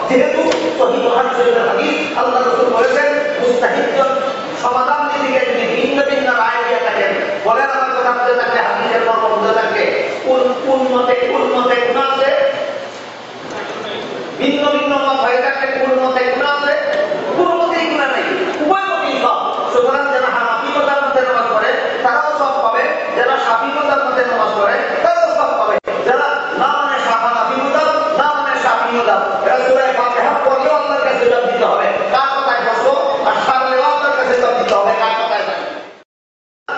যেহেতু সহিহ হাদিসের হাদিস আল্লাহ রাসূল বলেছেন মুস্তাহিদজন সমাধান দিকে যদি ভিন্ন ভিন্ন রায় দিয়ে থাকেন বলে আমার কথা বলতে থাকলে হাদিসের মর্ম বুঝতে থাকলে কোন মতে গুনাহ আছে ভিন্ন ভিন্ন মত হয়ে থাকলে কোন মতে গুনাহ আছে কোন মতেই গুনাহ নেই উভয় মতেই সব। সুতরাং যারা হানাফি মাযহাবের মতে নামাজ পড়ে তারাও সব পাবে, যারা শাফিঈ মাযহাবের মতে নামাজ পড়ে তারাও সব পাবে, যারা না মানে হানাফি মাযহাব না মানে শাফিঈ মাযহাব এরা সূরা ফাতিহা পড়লেও আল্লাহর কাছে জবাব দিতে হবে। কার কথায় বসো আর সারলেও আল্লাহর কাছে জবাব দিতে হবে। কার কথায়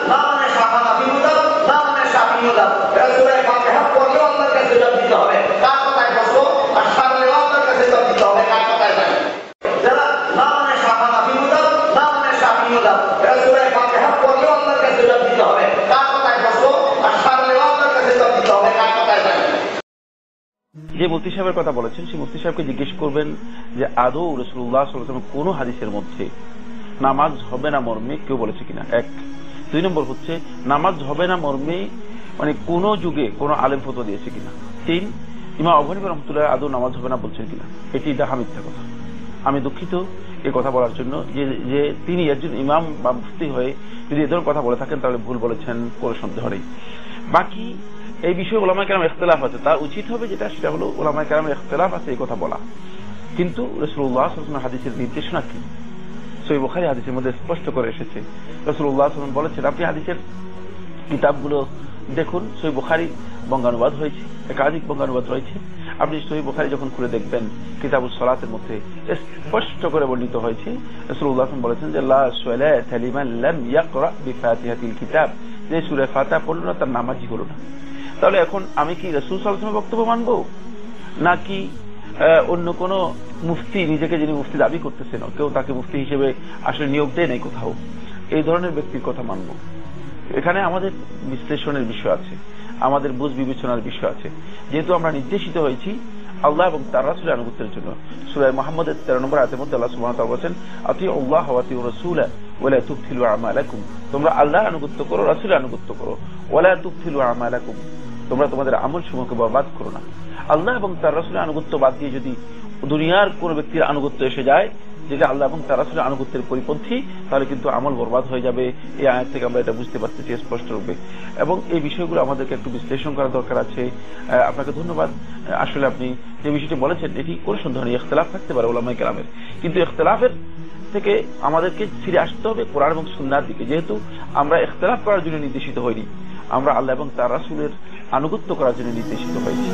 না মানে হানাফি মাযহাব না মানে শাফিঈ মাযহাব এরা সূরা ফাতিহা পড়লেও আল্লাহর কাছে জবাব দিতে হবে। কার কথায় বসো আর সারলেও আল্লাহর কাছে জবাব দিতে হবে। কার কথায় যারা না মানে হানাফি মাযহাব না মানে শাফিঈ মাযহাব এরা সূরা ফাতিহা পড়লেও আল্লাহর কাছে জবাব দিতে হবে। কার কথায় বসো আর সারলেও আল্লাহর কাছে জবাব দিতে হবে। কার কথায় যে মুফতি সাহেবের কথা বলেছেন সেই মুফতি সাহেবকে জিজ্ঞেস করবেন যে আদৌ রাসূলুল্লাহ সাল্লাল্লাহু আলাইহি ওয়াসাল্লাম কোন হাদিসের মধ্যে নামাজ হবে না মর্মে কেউ বলেছে কিনা। এক। দুই নম্বর হচ্ছে নামাজ হবে না মর্মে মানে কোন যুগে কোন আলেম ফতোয়া দিয়েছে কিনা। তিন, ইমাম আবু হানিফা রাহমাতুল্লাহ আদৌ নামাজ হবে না বলছেন কিনা। এটি ডাহা মিথ্যা কথা। আমি দুঃখিত এই কথা বলার জন্য যে তিনি একজন ইমাম বা মুফতি হয়ে যদি এ ধরনের কথা বলে থাকেন তাহলে ভুল বলেছেন কোনো সন্দেহ নেই। বাকি এই বিষয়ে ওলামায়ে কেরাম ইখতিলাফ আছে, তার উচিত হবে যেটা সেটা হলো ওলামায়ে কেরামের ইখতিলাফ আছে এই কথা বলা, কিন্তু রাসূলুল্লাহ সাল্লাল্লাহু আলাইহি ওয়াসাল্লাম হাদিসের নির্দেশনা কি সহিহ বুখারী হাদিসের মধ্যে স্পষ্ট করে এসেছে। রাসূলুল্লাহ সাল্লাল্লাহু আলাইহি ওয়াসাল্লাম বলেছেন আপনি হাদিসের কিতাবগুলো দেখুন, সহিহ বুখারী বঙ্গানুবাদ হয়েছে, একাধিক বঙ্গানুবাদ রয়েছে। আপনি সহিহ বুখারী যখন খুলে দেখবেন কিতাবুস সালাতের মধ্যে স্পষ্ট করে বর্ণিত হয়েছে রাসূলুল্লাহ সাল্লাল্লাহু আলাইহি ওয়াসাল্লাম বলেছেন যে লা সালাতা লিমান লাম ইয়াকরা বিফাতিহাতিল কিতাব, যে সূরা ফাতিহা পড়ল না তার নামাজই হলো না। তাহলে এখন আমি কি রাসূল সাল্লাল্লাহু আলাইহি ওয়াসাল্লামের বক্তব্য মানবো নাকি অন্য কোন মুফতি নিজেকে যিনি মুফতি দাবি করতেছেন কেউ তাকে মুফতি হিসেবে আসলে নিয়োগ দেয় নাই কোথাও, এই ধরনের ব্যক্তির কথা মানবো? এখানে আমাদের বিশ্লেষণের বিষয় আছে, আমাদের বুঝ বিবেচনার বিষয় আছে। যেহেতু আমরা নির্দেশিত হয়েছি আল্লাহ এবং তার রাসূলের আনুগত্যের জন্য, সূরা মুহাম্মদের 13 নম্বর আয়াতের মধ্যে আল্লাহ সুবহানাহু ওয়া তাআলা বলেছেন আতিউল্লাহ ওয়া আতিউর রাসূলা ওয়া লা তুবতিলু আমালাকুম, তোমরা আল্লাহর আনুগত্য করো, রাসূলের আনুগত্য করো। ওয়া লা তুবতিলু আমালাকুম, তোমরা তোমাদের আমলসমূহকে বরবাদ করো না। আল্লাহ এবং তার রাসূলের আনুগত্য বাদ দিয়ে যদি দুনিয়ার কোন ব্যক্তির আনুগত্য এসে যায় যেটা আল্লাহ এবং তার রাসূলের আনুগত্যের পরিপন্থী, তাহলে কিন্তু আমল বরবাদ হয়ে যাবে। এই আয়াত থেকে আমরা এটা বুঝতে পারতেছি স্পষ্ট রূপে, এবং এই বিষয়গুলো আমাদেরকে একটু বিশ্লেষণ করা দরকার আছে। আপনাকে ধন্যবাদ। আসলে আপনি যে বিষয়টি বলেছেন এটি কোনো সন্দেহ নেই, ইখতিলাফ থাকতে পারে উলামায়ে কেরামের, কিন্তু ইখতিলাফের থেকে আমাদেরকে ফিরে আসতে হবে কোরআন এবং সুন্নাহর দিকে। যেহেতু আমরা ইখতিলাফ করার জন্য নির্দেশিত হইনি, আমরা আল্লাহ এবং তার রাসূলের আনুগত্য করার জন্য নির্দেশিত হয়েছি।